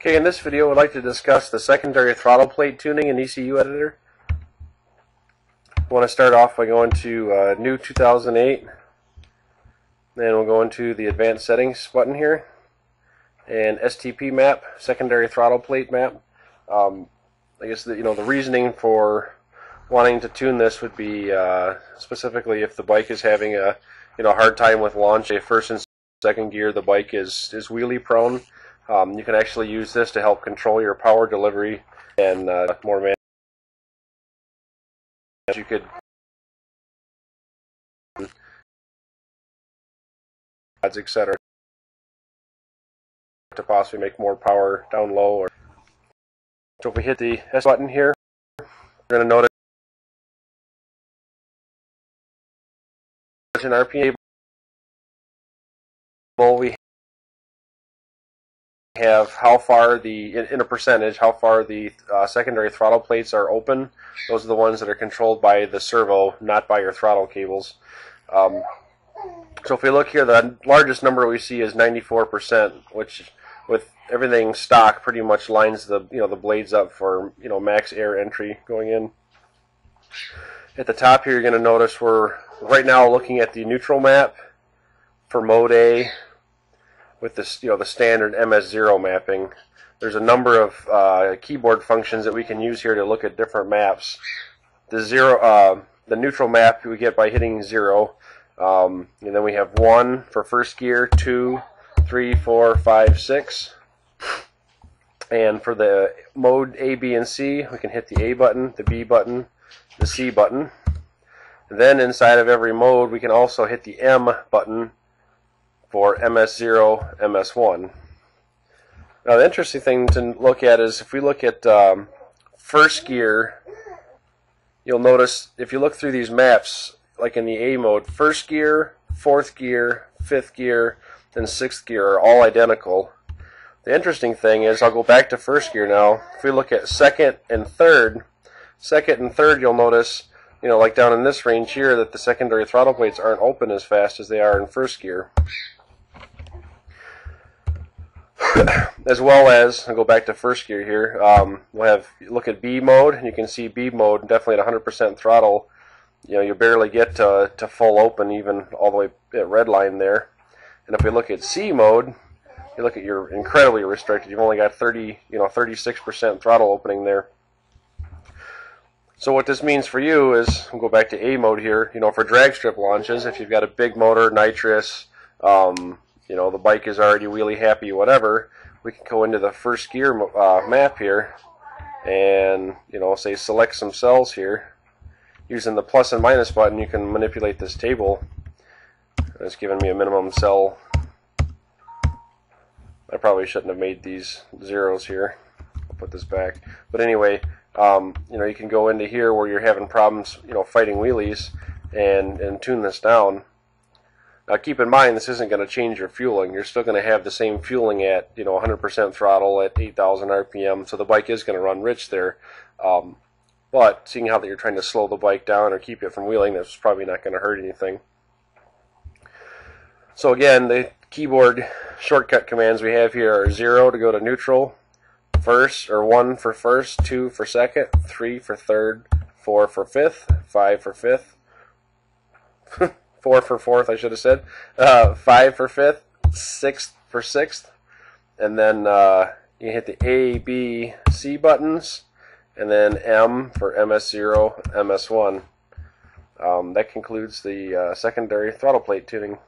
Okay, in this video I'd like to discuss the secondary throttle plate tuning in ECU editor. I want to start off by going to New 2008, then we'll go into the advanced settings button here, and STP map, secondary throttle plate map. I guess the reasoning for wanting to tune this would be specifically if the bike is having a hard time with launch. Say first and second gear, the bike is wheelie prone. You can actually use this to help control your power delivery and more management. You could etc. to possibly make more power down low. So if we hit the S button here, we're going to notice in RPM we have how far in a percentage, how far the secondary throttle plates are open. Those are the ones that are controlled by the servo, not by your throttle cables. So if we look here, the largest number we see is 94%, which with everything stock pretty much lines the the blades up for max air entry going in. At the top here, you're going to notice we're right now looking at the neutral map for mode A with this the standard MS0 mapping. There's a number of keyboard functions that we can use here to look at different maps. The neutral map we get by hitting 0, and then we have 1 for first gear, 2, 3, 4, 5, 6. And for the mode A, B, and C, we can hit the A button, the B button, the C button. And then inside of every mode, we can also hit the M button for MS0, MS1. Now the interesting thing to look at is if we look at first gear, you'll notice if you look through these maps, like in the A mode, first gear, fourth gear, fifth gear, and sixth gear are all identical. The interesting thing is, I'll go back to first gear now. If we look at second and third, you'll notice, like down in this range here, that the secondary throttle plates aren't open as fast as they are in first gear. As well as, I'll go back to first gear here, we'll look at B mode, and you can see B mode definitely at 100% throttle. You barely get to full open, even all the way at red line there. And if we look at C mode, you look at you're incredibly restricted. You've only got 36% throttle opening there. So what this means for you is, we'll go back to A mode here, for drag strip launches, if you've got a big motor, nitrous, the bike is already wheelie happy, whatever, we can go into the first gear map here and, say select some cells here. Using the plus and minus button, you can manipulate this table. It's giving me a minimum cell. I probably shouldn't have made these zeros here. I'll put this back. But anyway, you can go into here where you're having problems, fighting wheelies, and tune this down. Now keep in mind, this isn't going to change your fueling. You're still going to have the same fueling at 100% throttle at 8,000 RPM, so the bike is going to run rich there. But seeing how that you're trying to slow the bike down or keep it from wheeling, that's probably not going to hurt anything. So again, the keyboard shortcut commands we have here are 0 to go to neutral, first or 1 for first, 2 for second, 3 for third, 4 for fifth, 5 for fifth, 4 for fourth, I should have said, 5 for fifth, 6 for sixth, and then you hit the A, B, C buttons, and then M for MS0, MS1. That concludes the secondary throttle plate tuning.